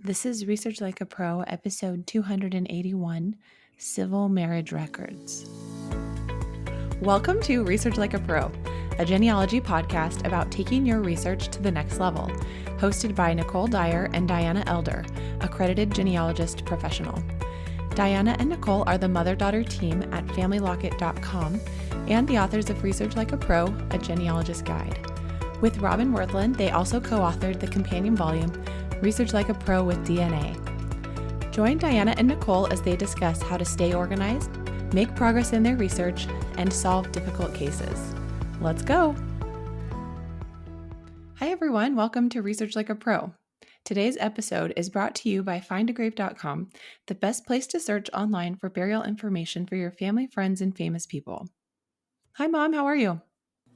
This is Research Like a Pro, episode 281, Civil Marriage Records. Welcome to Research Like a Pro, a genealogy podcast about taking your research to the next level, hosted by Nicole Dyer and Diana Elder, accredited genealogist professional. Diana and Nicole are the mother-daughter team at FamilyLocket.com and the authors of Research Like a Pro, a genealogist guide. With Robin Worthland, they also co-authored the companion volume, Research Like a Pro with DNA. Join Diana and Nicole as they discuss how to stay organized, make progress in their research, and solve difficult cases. Let's go! Hi everyone, welcome to Research Like a Pro. Today's episode is brought to you by findagrave.com, the best place to search online for burial information for your family, friends, and famous people. Hi Mom, how are you?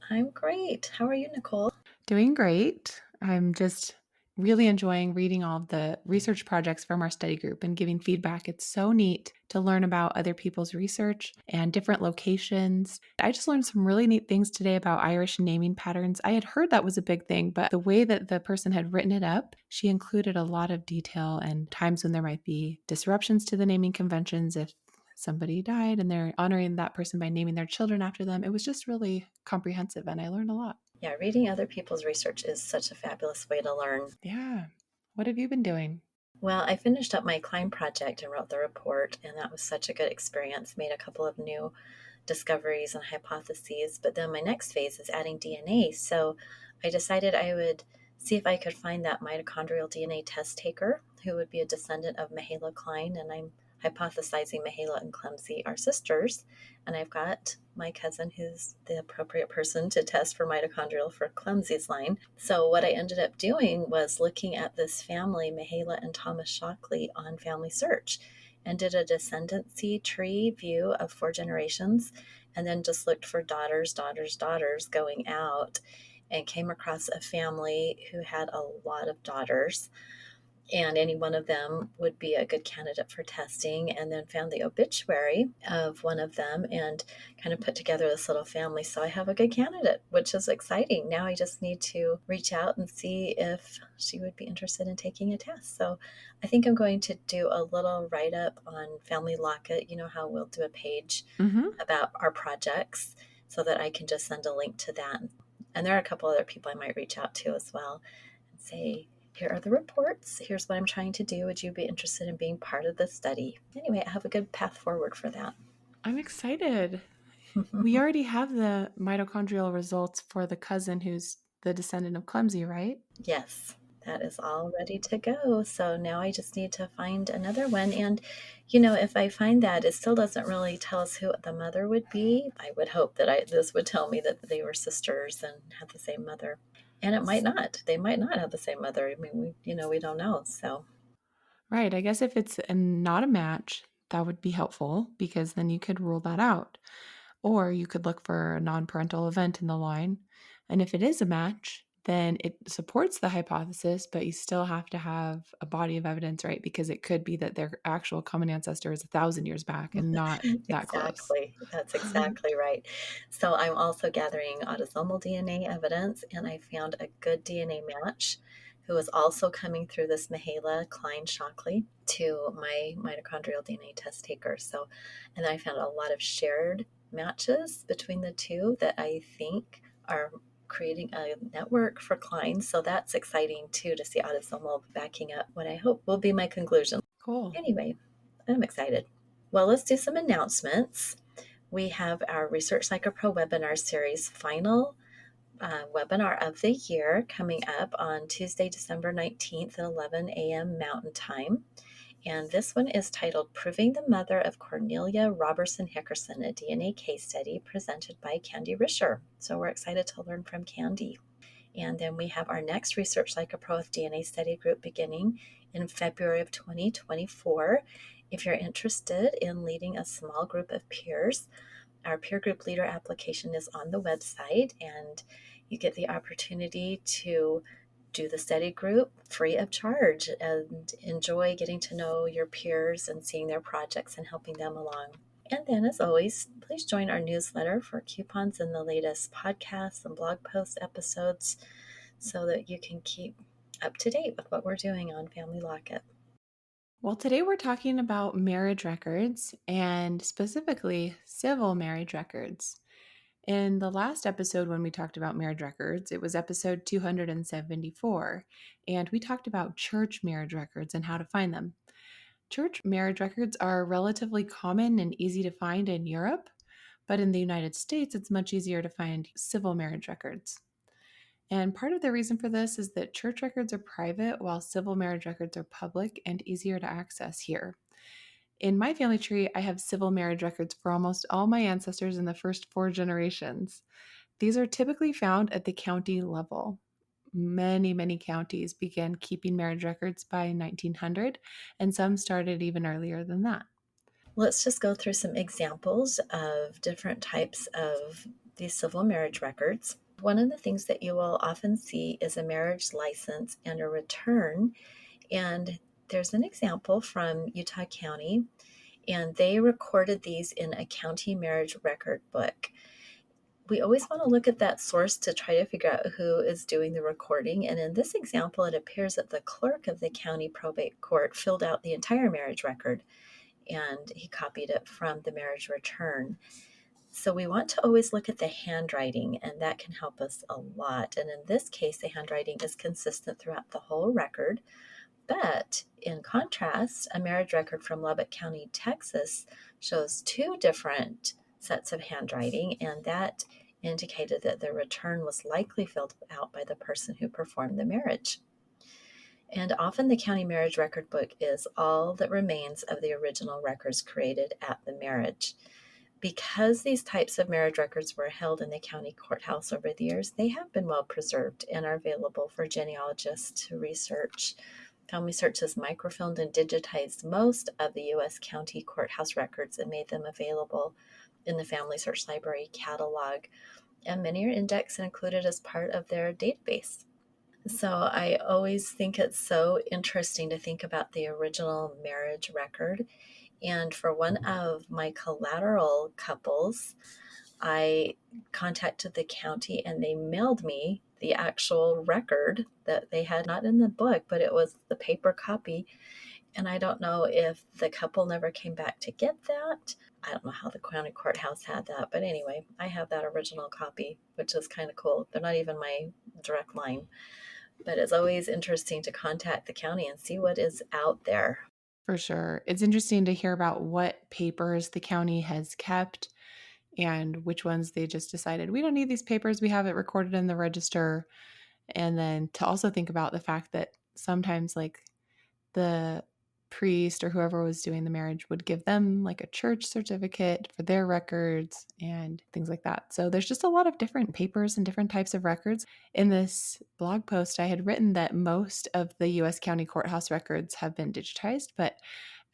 I'm great. How are you, Nicole? Doing great. I'm just really enjoying reading all of the research projects from our study group and giving feedback. It's so neat to learn about other people's research and different locations. I just learned some really neat things today about Irish naming patterns. I had heard that was a big thing, but the way that the person had written it up, she included a lot of detail and times when there might be disruptions to the naming conventions if somebody died and they're honoring that person by naming their children after them. It was just really comprehensive and I learned a lot. Yeah, reading other people's research is such a fabulous way to learn. Yeah. What have you been doing? Well, I finished up my Klein project and wrote the report, and that was such a good experience. Made a couple of new discoveries and hypotheses, but then my next phase is adding DNA. So I decided I would see if I could find that mitochondrial DNA test taker who would be a descendant of Mahala Klein, and I'm hypothesizing Mahala and Clemsy are sisters, and I've got my cousin who's the appropriate person to test for mitochondrial for Clemsy's line. So what I ended up doing was looking at this family, Mahala and Thomas Shockley, on Family Search, and did a descendancy tree view of 4 generations, and then just looked for daughters going out, and came across a family who had a lot of daughters, and any one of them would be a good candidate for testing, and then found the obituary of one of them and kind of put together this little family. So I have a good candidate, which is exciting. Now I just need to reach out and see if she would be interested in taking a test. So I think I'm going to do a little write-up on Family Locket. You know how we'll do a page about our projects so that I can just send a link to that. And there are a couple other people I might reach out to as well and say, here are the reports. Here's what I'm trying to do. Would you be interested in being part of the study? Anyway, I have a good path forward for that. I'm excited. We already have the mitochondrial results for the cousin who's the descendant of Clemsy, right? Yes, that is all ready to go. So now I just need to find another one. And, you know, if I find that, it still doesn't really tell us who the mother would be. I would hope that this would tell me that they were sisters and had the same mother. And it might not. They might not have the same mother. I mean, we don't know. So Right. I guess if it's not a match, that would be helpful because then you could rule that out. Or you could look for a non-parental event in the line. And if it is a match, then it supports the hypothesis, but you still have to have a body of evidence, right? Because it could be that their actual common ancestor is 1,000 years back and not that close. exactly. That's exactly right. So I'm also gathering autosomal DNA evidence, and I found a good DNA match who was also coming through this Mahala Klein Shockley to my mitochondrial DNA test taker. So, and I found a lot of shared matches between the two that I think are creating a network for Klein. So that's exciting too to see autosomal backing up what I hope will be my conclusion. Cool. Anyway, I'm excited. Well, let's do some announcements. We have our Research Like a Pro webinar series final webinar of the year coming up on Tuesday, December 19th at 11 a.m. Mountain Time. And this one is titled Proving the Mother of Cornelia Robertson Hickerson, a DNA Case Study, presented by Candy Risher. So we're excited to learn from Candy. And then we have our next Research Like a Pro with DNA study group beginning in February of 2024. If you're interested in leading a small group of peers, our peer group leader application is on the website, and you get the opportunity to do the study group free of charge and enjoy getting to know your peers and seeing their projects and helping them along. And then, as always, please join our newsletter for coupons and the latest podcasts and blog post episodes so that you can keep up to date with what we're doing on Family Locket. Well, today we're talking about marriage records and specifically civil marriage records. In the last episode, when we talked about marriage records, it was episode 274, and we talked about church marriage records and how to find them. Church marriage records are relatively common and easy to find in Europe, but in the United States, it's much easier to find civil marriage records. And part of the reason for this is that church records are private while civil marriage records are public and easier to access here. In my family tree, I have civil marriage records for almost all my ancestors in the first four generations. These are typically found at the county level. Many counties began keeping marriage records by 1900, and some started even earlier than that. Let's just go through some examples of different types of these civil marriage records. One of the things that you will often see is a marriage license and a return. And there's an example from Utah County, and they recorded these in a county marriage record book. We always want to look at that source to try to figure out who is doing the recording. And in this example, it appears that the clerk of the county probate court filled out the entire marriage record and he copied it from the marriage return. So we want to always look at the handwriting, and that can help us a lot. And in this case, the handwriting is consistent throughout the whole record. But in contrast, a marriage record from Lubbock County, Texas, shows two different sets of handwriting, and that indicated that the return was likely filled out by the person who performed the marriage. And often the county marriage record book is all that remains of the original records created at the marriage. Because these types of marriage records were held in the county courthouse over the years, they have been well preserved and are available for genealogists to research. Family Search has microfilmed and digitized most of the U.S. county courthouse records and made them available in the Family Search Library catalog, and many are indexed and included as part of their database. So I always think it's so interesting to think about the original marriage record. And for one of my collateral couples, I contacted the county and they mailed me the actual record that they had, not in the book, but it was the paper copy. And I don't know if the couple never came back to get that. I don't know how the county courthouse had that. But anyway, I have that original copy, which is kind of cool. They're not even my direct line. But it's always interesting to contact the county and see what is out there. For sure. It's interesting to hear about what papers the county has kept and which ones they just decided we don't need these papers. We have it recorded in the register. And then to also think about the fact that sometimes, like, the priest or whoever was doing the marriage would give them like a church certificate for their records and things like that. So there's just a lot of different papers and different types of records. In this blog post, I had written that most of the US county courthouse records have been digitized, but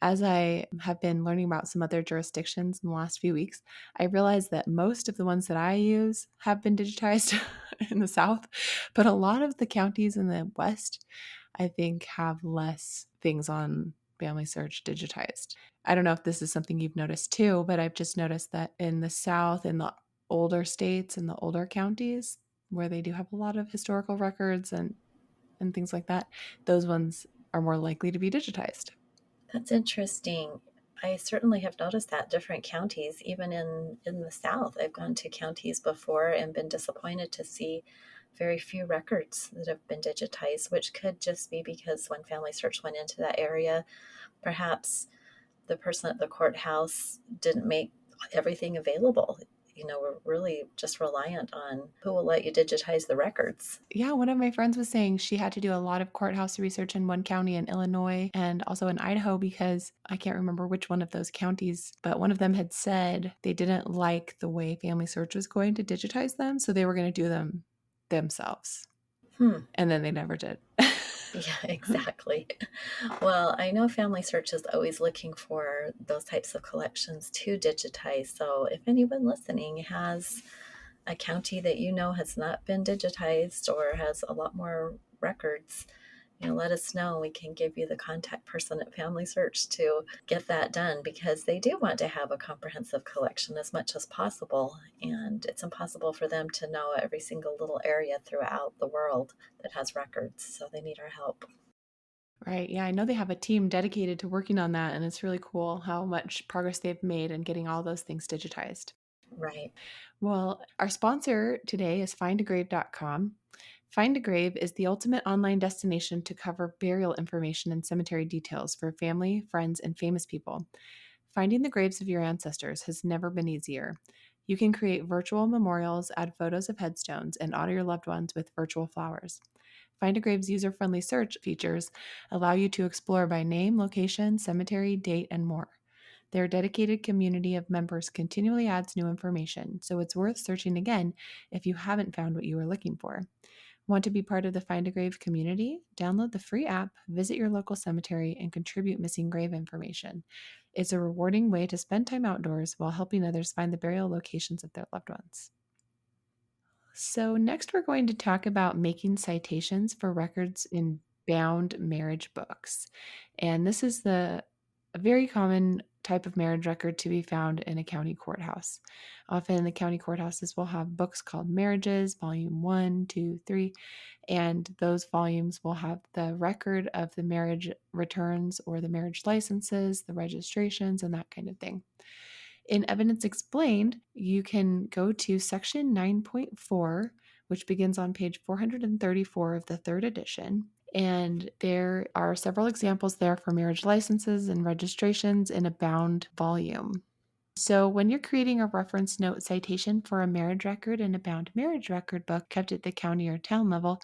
as I have been learning about some other jurisdictions in the last few weeks, I realized that most of the ones that I use have been digitized in the South, but a lot of the counties in the West, I think, have less things on Family Search digitized. I don't know if this is something you've noticed too, but I've just noticed that in the South, in the older states, in the older counties, where they do have a lot of historical records and things like that, those ones are more likely to be digitized. That's interesting. I certainly have noticed that different counties, even in the South. I've gone to counties before and been disappointed to see very few records that have been digitized, which could just be because when Family Search went into that area, perhaps the person at the courthouse didn't make everything available. We're really just reliant on who will let you digitize the records. Yeah, one of my friends was saying she had to do a lot of courthouse research in one county in Illinois and also in Idaho because I can't remember which one of those counties, but one of them had said they didn't like the way Family Search was going to digitize them, so they were going to do them themselves. Hmm. And then they never did. Yeah, exactly. Well, I know Family Search is always looking for those types of collections to digitize. So if anyone listening has a county that has not been digitized or has a lot more records, let us know. We can give you the contact person at Family Search to get that done because they do want to have a comprehensive collection as much as possible. And it's impossible for them to know every single little area throughout the world that has records. So they need our help. Right. Yeah, I know they have a team dedicated to working on that, and it's really cool how much progress they've made in getting all those things digitized. Right. Well, our sponsor today is findagrave.com. Find a Grave is the ultimate online destination to cover burial information and cemetery details for family, friends, and famous people. Finding the graves of your ancestors has never been easier. You can create virtual memorials, add photos of headstones, and honor your loved ones with virtual flowers. Find a Grave's user friendly search features allow you to explore by name, location, cemetery, date, and more. Their dedicated community of members continually adds new information, so it's worth searching again if you haven't found what you were looking for. Want to be part of the Find a Grave community? Download the free app, visit your local cemetery, and contribute missing grave information. It's a rewarding way to spend time outdoors while helping others find the burial locations of their loved ones. So, next, we're going to talk about making citations for records in bound marriage books. And this is a very common type of marriage record to be found in a county courthouse. Often, the county courthouses will have books called marriages, volume one, two, three, and those volumes will have the record of the marriage returns or the marriage licenses, the registrations, and that kind of thing. In Evidence Explained, you can go to section 9.4, which begins on page 434 of the third edition. And there are several examples there for marriage licenses and registrations in a bound volume. So, when you're creating a reference note citation for a marriage record in a bound marriage record book kept at the county or town level,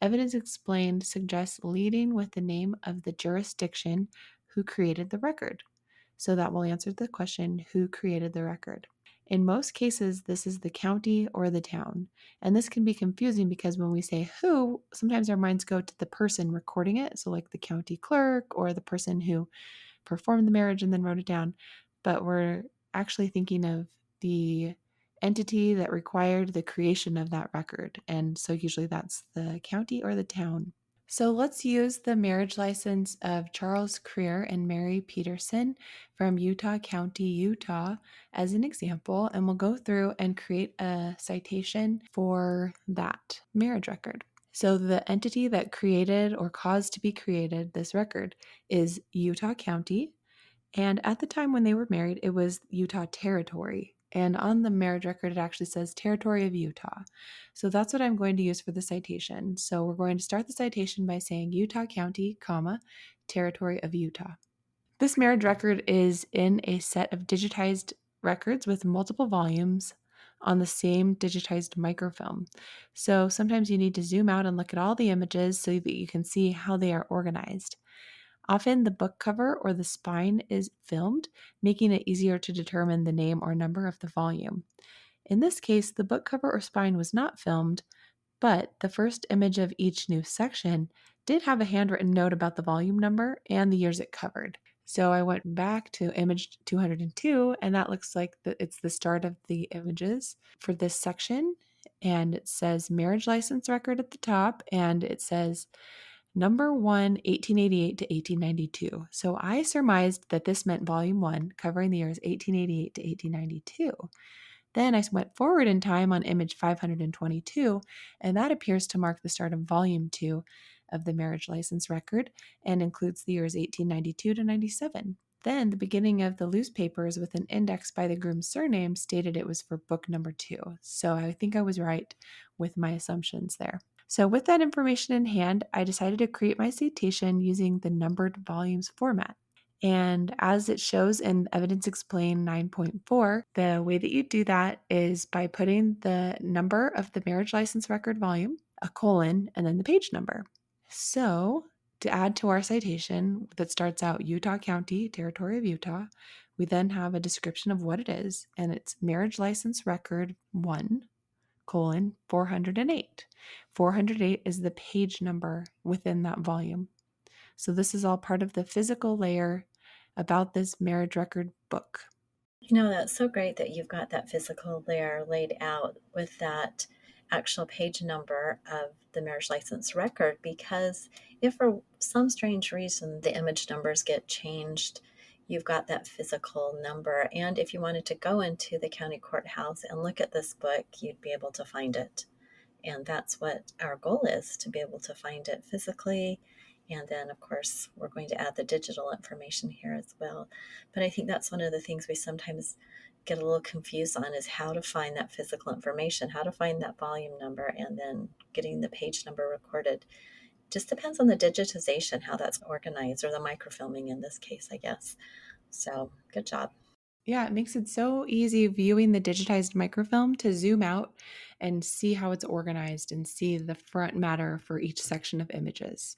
Evidence Explained suggests leading with the name of the jurisdiction who created the record. So that will answer the question, who created the record? In most cases, this is the county or the town. And this can be confusing because when we say who, sometimes our minds go to the person recording it. So, like the county clerk or the person who performed the marriage and then wrote it down. But we're actually thinking of the entity that required the creation of that record. And so, usually that's the county or the town. So let's use the marriage license of Charles Creer and Mary Peterson from Utah County, Utah, as an example, and we'll go through and create a citation for that marriage record. So the entity that created or caused to be created this record is Utah County, and at the time when they were married, it was Utah Territory. And on the marriage record, it actually says Territory of Utah. So that's what I'm going to use for the citation. So we're going to start the citation by saying Utah County, comma, Territory of Utah. This marriage record is in a set of digitized records with multiple volumes on the same digitized microfilm. So sometimes you need to zoom out and look at all the images so that you can see how they are organized. Often the book cover or the spine is filmed, making it easier to determine the name or number of the volume. In this case, the book cover or spine was not filmed, but the first image of each new section did have a handwritten note about the volume number and the years it covered. So I went back to image 202, and that looks like it's the start of the images for this section. And it says marriage license record at the top, and it says Number 1, 1888 to 1892. So I surmised that this meant volume 1, covering the years 1888 to 1892. Then I went forward in time on image 522, and that appears to mark the start of volume 2 of the marriage license record and includes the years 1892 to 97. Then the beginning of the loose papers with an index by the groom's surname stated it was for book number 2. So I think I was right with my assumptions there. So, with that information in hand, I decided to create my citation using the numbered volumes format. And as it shows in Evidence Explained 9.4, the way that you do that is by putting the number of the marriage license record volume, a colon, and then the page number. So, to add to our citation that starts out Utah County, Territory of Utah, we then have a description of what it is, and it's marriage license record 1, colon 408. 408 is the page number within that volume. So this is all part of the physical layer about this marriage record book. That's so great that you've got that physical layer laid out with that actual page number of the marriage license record, because if for some strange reason the image numbers get changed, you've got that physical number. And if you wanted to go into the county courthouse and look at this book, you'd be able to find it. And that's what our goal is, to be able to find it physically And then, of course, we're going to add the digital information here as well. But I think that's one of the things we sometimes get a little confused on is how to find that physical information, how to find that volume number, and then getting the page number recorded. Just depends on the digitization, how that's organized, or the microfilming in this case, I guess. So good job. Yeah, it makes it so easy viewing the digitized microfilm to zoom out and see how it's organized and see the front matter for each section of images.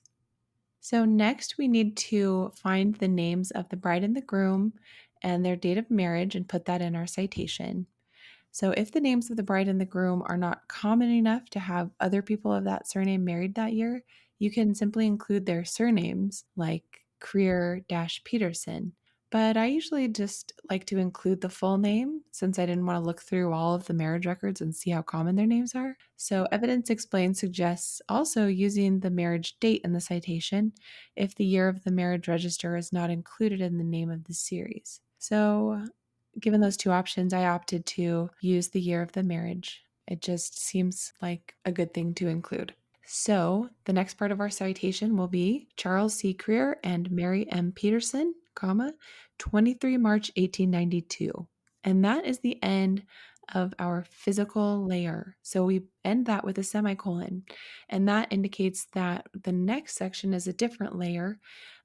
So, next we need to find the names of the bride and the groom and their date of marriage and put that in our citation. So, if the names of the bride and the groom are not common enough to have other people of that surname married that year, you can simply include their surnames like Creer Peterson. But I usually just like to include the full name since I didn't want to look through all of the marriage records and see how common their names are. So, Evidence Explained suggests also using the marriage date in the citation if the year of the marriage register is not included in the name of the series. So, given those two options, I opted to use the year of the marriage. It just seems like a good thing to include. So, the next part of our citation will be Charles C. Creer and Mary M. Peterson, comma, 23 March 1892. And that is the end of our physical layer. So we end that with a semicolon. And that indicates that the next section is a different layer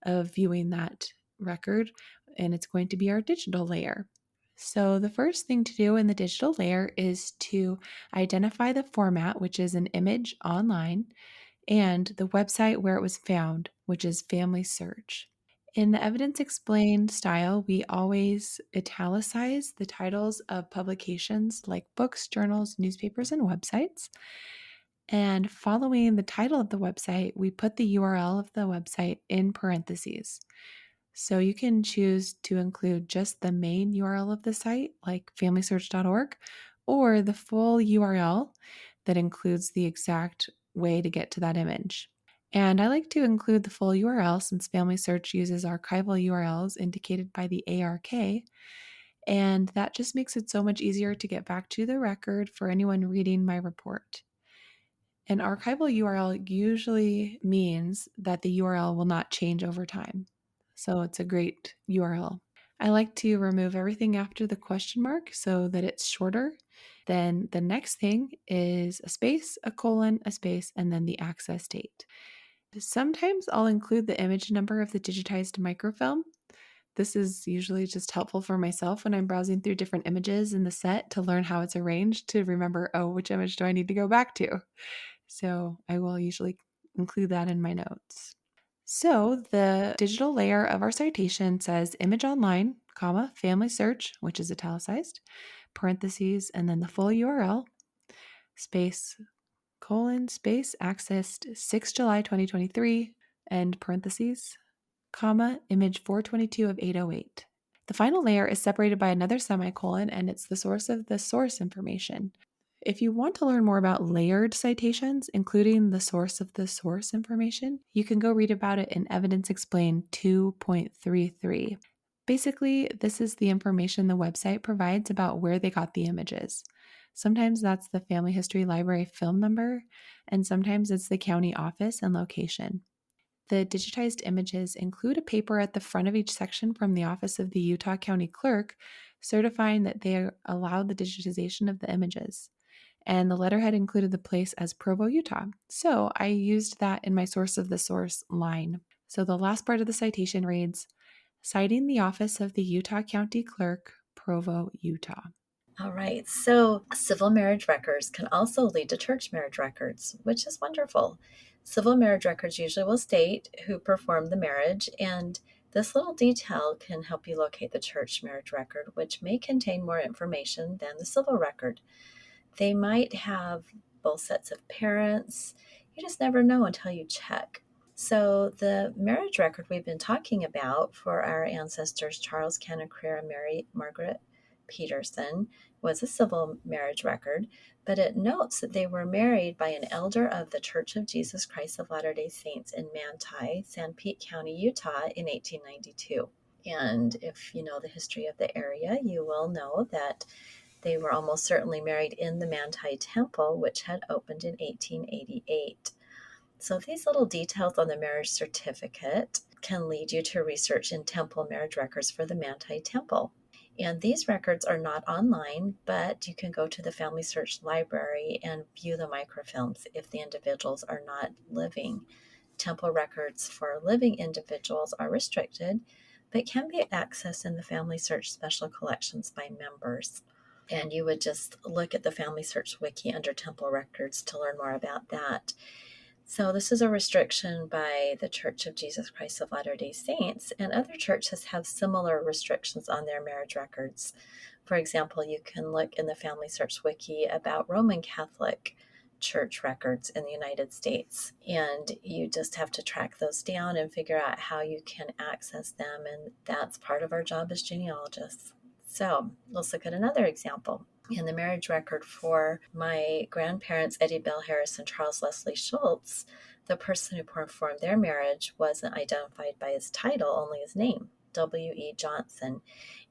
of viewing that record, and it's going to be our digital layer. So, the first thing to do in the digital layer is to identify the format, which is an image online, and the website where it was found, which is Family Search. In the Evidence Explained style, we always italicize the titles of publications like books, journals, newspapers, and websites. And following the title of the website, we put the URL of the website in parentheses. So you can choose to include just the main URL of the site, like familysearch.org, or the full URL that includes the exact way to get to that image. And I like to include the full URL since Family Search uses archival URLs indicated by the ARK, and that just makes it so much easier to get back to the record for anyone reading my report. An archival URL usually means that the URL will not change over time. So it's a great URL. I like to remove everything after the question mark so that it's shorter. Then the next thing is a space, a colon, a space, and then the access date. Sometimes I'll include the image number of the digitized microfilm. This is usually just helpful for myself when I'm browsing through different images in the set to learn how it's arranged to remember, oh, which image do I need to go back to? So I will usually include that in my notes. So the digital layer of our citation says image online, comma, family search, which is italicized, parentheses, and then the full URL, space, colon, space, accessed 6 July 2023, end parentheses, comma, image 422 of 808. The final layer is separated by another semicolon, and it's the source of the source information. If you want to learn more about layered citations, including the source of the source information, you can go read about it in Evidence Explained 2.33. Basically, this is the information the website provides about where they got the images. Sometimes that's the Family History Library film number, and sometimes it's the county office and location. The digitized images include a paper at the front of each section from the Office of the Utah County Clerk certifying that they allowed the digitization of the images. And the letterhead included the place as Provo, Utah. So I used that in my source of the source line. So the last part of the citation reads, citing the Office of the Utah County Clerk, Provo, Utah. All right. So civil marriage records can also lead to church marriage records, which is wonderful. Civil marriage records usually will state who performed the marriage, and this little detail can help you locate the church marriage record, which may contain more information than the civil record. They might have both sets of parents. You just never know until you check. So the marriage record we've been talking about for our ancestors, Charles Cannon Creer and Mary Margaret Peterson, was a civil marriage record, but it notes that they were married by an elder of the Church of Jesus Christ of Latter-day Saints in Manti, San Pete County, Utah in 1892. And if you know the history of the area, you will know that they were almost certainly married in the Manti Temple, which had opened in 1888. So these little details on the marriage certificate can lead you to research in temple marriage records for the Manti Temple. And these records are not online, but you can go to the Family Search Library and view the microfilms if the individuals are not living. Temple records for living individuals are restricted, but can be accessed in the Family Search Special Collections by members. And you would just look at the Family Search Wiki under Temple Records to learn more about that. So this is a restriction by the Church of Jesus Christ of Latter-day Saints, and other churches have similar restrictions on their marriage records. For example, you can look in the Family Search Wiki about Roman Catholic church records in the United States, and you just have to track those down and figure out how you can access them, and that's part of our job as genealogists. So let's look at another example. In the marriage record for my grandparents, Eddie Bell Harris and Charles Leslie Schultz, the person who performed their marriage wasn't identified by his title, only his name, W.E. Johnson.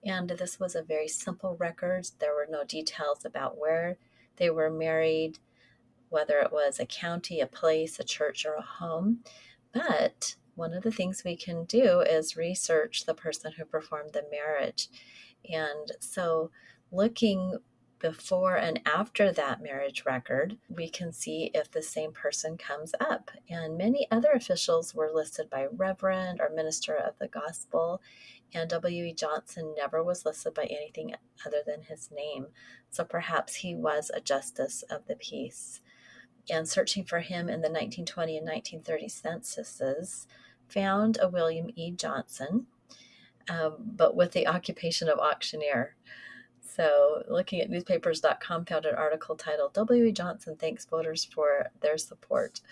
And this was a very simple record. There were no details about where they were married, whether it was a county, a place, a church, or a home. But one of the things we can do is research the person who performed the marriage. And so looking before and after that marriage record, we can see if the same person comes up. And many other officials were listed by Reverend or Minister of the Gospel, and W.E. Johnson never was listed by anything other than his name. So perhaps he was a justice of the peace. And searching for him in the 1920 and 1930 censuses, found a William E. Johnson, but with the occupation of auctioneer. So looking at newspapers.com, found an article titled W.E. Johnson Thanks Voters for Their Support.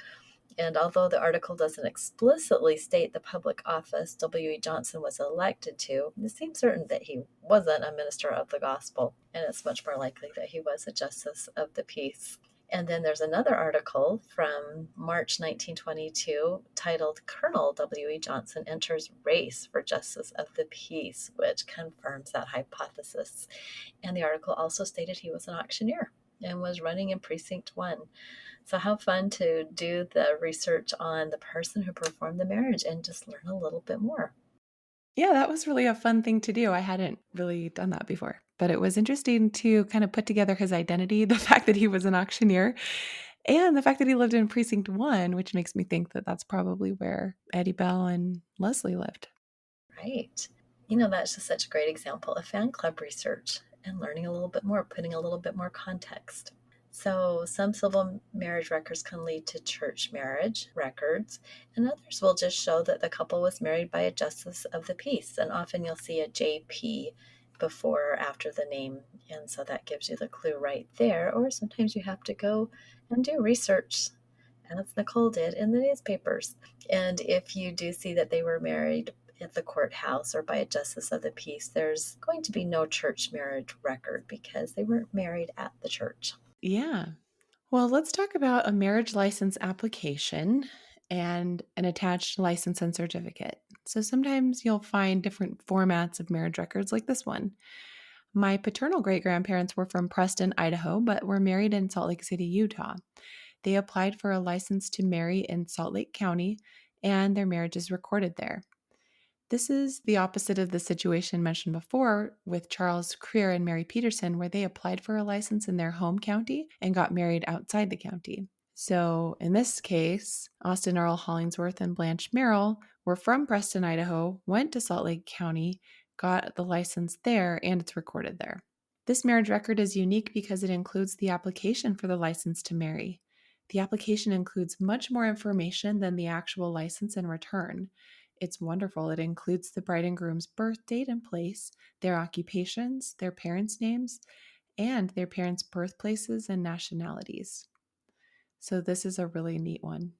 And although the article doesn't explicitly state the public office W.E. Johnson was elected to, it seems certain that he wasn't a minister of the gospel, and it's much more likely that he was a justice of the peace. And then there's another article from March 1922 titled Colonel W.E. Johnson Enters Race for Justice of the Peace, which confirms that hypothesis. And the article also stated he was an auctioneer and was running in Precinct 1. So how fun to do the research on the person who performed the marriage and just learn a little bit more. Yeah, that was really a fun thing to do. I hadn't really done that before, but it was interesting to kind of put together his identity, the fact that he was an auctioneer, and the fact that he lived in Precinct 1, which makes me think that that's probably where Eddie Bell and Leslie lived. Right. That's just such a great example of fan club research and learning a little bit more, putting a little bit more context. So some civil marriage records can lead to church marriage records, and others will just show that the couple was married by a justice of the peace. And often you'll see a JP before or after the name, and so that gives you the clue right there. Or sometimes you have to go and do research, as Nicole did in the newspapers. And if you do see that they were married at the courthouse or by a justice of the peace, there's going to be no church marriage record because they weren't married at the church. Yeah. Well, let's talk about a marriage license application and an attached license and certificate. So sometimes you'll find different formats of marriage records like this one. My paternal great grandparents were from Preston, Idaho, but were married in Salt Lake City, Utah. They applied for a license to marry in Salt Lake County, and their marriage is recorded there. This is the opposite of the situation mentioned before with Charles Creer and Mary Peterson, where they applied for a license in their home county and got married outside the county. So in this case, Austin Earl Hollingsworth and Blanche Merrill were from Preston, Idaho, went to Salt Lake County, got the license there, and it's recorded there. This marriage record is unique because it includes the application for the license to marry. The application includes much more information than the actual license and return. It's wonderful. It includes the bride and groom's birth date and place, their occupations, their parents' names, and their parents' birthplaces and nationalities. So this is a really neat one.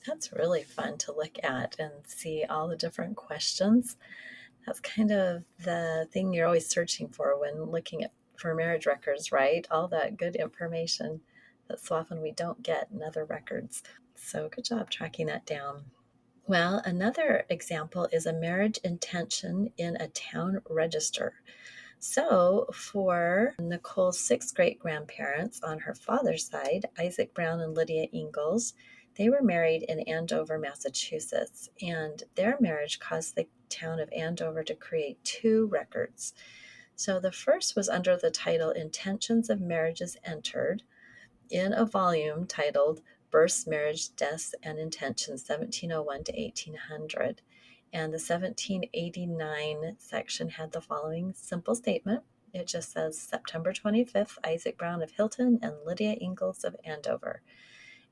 That's really fun to look at and see all the different questions. That's kind of the thing you're always searching for when looking for marriage records, right? All that good information that so often we don't get in other records. So good job tracking that down. Well, another example is a marriage intention in a town register. So for Nicole's 6 great grandparents on her father's side, Isaac Brown and Lydia Ingalls, They were married in Andover, Massachusetts, and their marriage caused the town of Andover to create two records. So the first was under the title Intentions of Marriages Entered in a volume titled Births, Marriage, Deaths, and Intentions, 1701 to 1800. And the 1789 section had the following simple statement. It just says, September 25th, Isaac Brown of Hilton and Lydia Ingalls of Andover.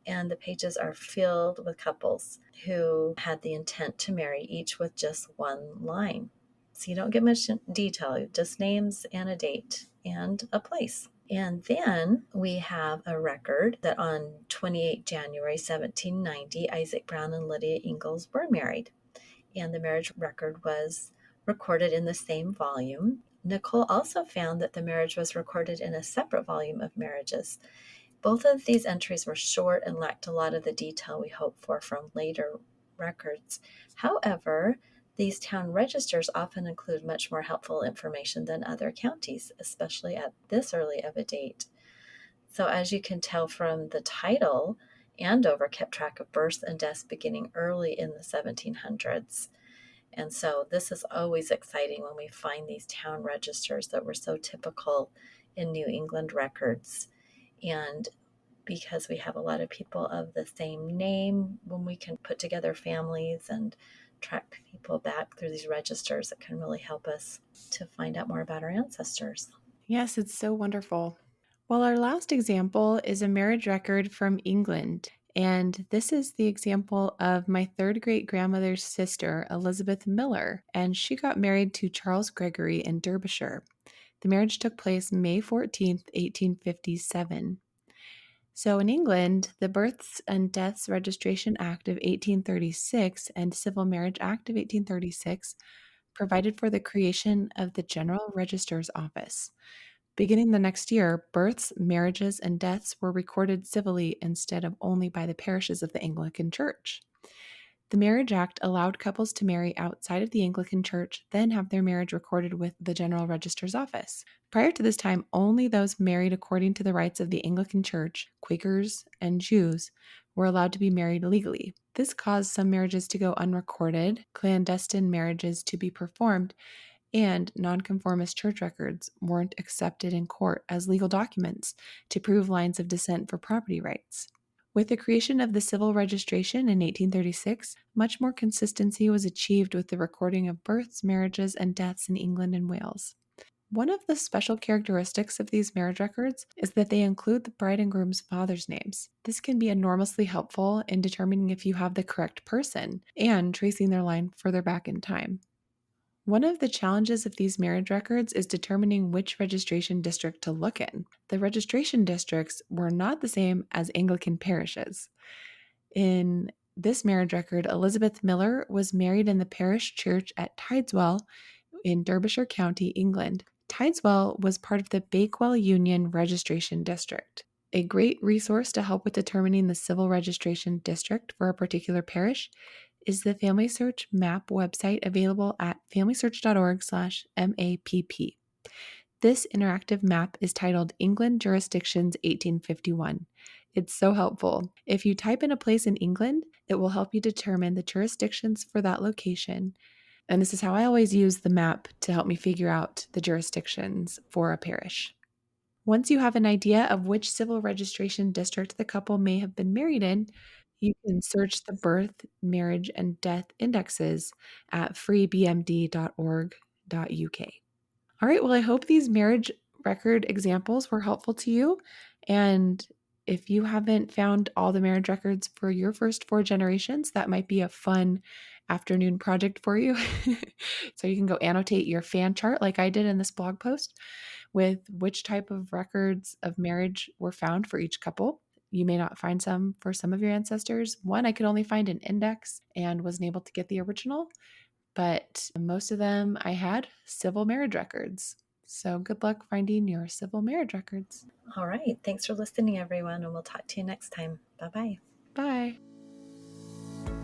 And the pages are filled with couples who had the intent to marry, each with just one line. So you don't get much detail, just names and a date and a place. And then we have a record that on 28 January 1790, Isaac Brown and Lydia Ingalls were married. And the marriage record was recorded in the same volume. Nicole also found that the marriage was recorded in a separate volume of marriages. Both of these entries were short and lacked a lot of the detail we hope for from later records. However, these town registers often include much more helpful information than other counties, especially at this early of a date. So, as you can tell from the title, Andover kept track of births and deaths beginning early in the 1700s. And so, this is always exciting when we find these town registers that were so typical in New England records. And because we have a lot of people of the same name, when we can put together families and track people back through these registers, it can really help us to find out more about our ancestors. Yes, it's so wonderful. Well, our last example is a marriage record from England. And this is the example of my third great grandmother's sister, Elizabeth Miller, and she got married to Charles Gregory in Derbyshire. The marriage took place May 14th, 1857. So in England, the Births and Deaths Registration Act of 1836 and Civil Marriage Act of 1836 provided for the creation of the General Register's Office. Beginning the next year, births, marriages, and deaths were recorded civilly instead of only by the parishes of the Anglican Church. The Marriage Act allowed couples to marry outside of the Anglican Church, then have their marriage recorded with the General Register's Office. Prior to this time, only those married according to the rites of the Anglican Church, Quakers, and Jews were allowed to be married legally. This caused some marriages to go unrecorded, clandestine marriages to be performed, and nonconformist church records weren't accepted in court as legal documents to prove lines of descent for property rights. With the creation of the civil registration in 1836, much more consistency was achieved with the recording of births, marriages, and deaths in England and Wales. One of the special characteristics of these marriage records is that they include the bride and groom's father's names. This can be enormously helpful in determining if you have the correct person and tracing their line further back in time. One of the challenges of these marriage records is determining which registration district to look in. The registration districts were not the same as Anglican parishes. In this marriage record, Elizabeth Miller was married in the parish church at Tideswell in Derbyshire County, England. Tideswell was part of the Bakewell Union Registration District. A great resource to help with determining the civil registration district for a particular parish is the Family Search Map website available at familysearch.org/MAPP. This interactive map is titled England Jurisdictions 1851. It's so helpful. If you type in a place in England, it will help you determine the jurisdictions for that location. And this is how I always use the map to help me figure out the jurisdictions for a parish. Once you have an idea of which civil registration district the couple may have been married in, you can search the birth, marriage, and death indexes at freebmd.org.uk. All right, well, I hope these marriage record examples were helpful to you. And if you haven't found all the marriage records for your first 4 generations, that might be a fun afternoon project for you. So you can go annotate your fan chart like I did in this blog post with which type of records of marriage were found for each couple. You may not find some for some of your ancestors. One, I could only find an index and wasn't able to get the original, but most of them I had civil marriage records. So good luck finding your civil marriage records. All right. Thanks for listening, everyone, and we'll talk to you next time. Bye-bye. Bye.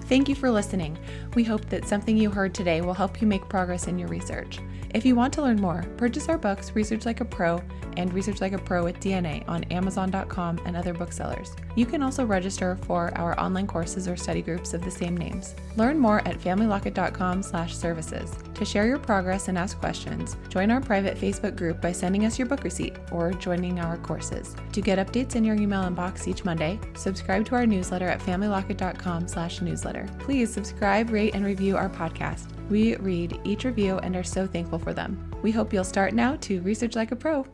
Thank you for listening. We hope that something you heard today will help you make progress in your research. If you want to learn more, purchase our books, Research Like a Pro and Research Like a Pro with DNA on Amazon.com and other booksellers. You can also register for our online courses or study groups of the same names. Learn more at familylocket.com/services. To share your progress and ask questions, join our private Facebook group by sending us your book receipt or joining our courses. To get updates in your email inbox each Monday, subscribe to our newsletter at familylocket.com/newsletter. Please subscribe, rate, and review our podcast. We read each review and are so thankful for them. We hope you'll start now to research like a pro.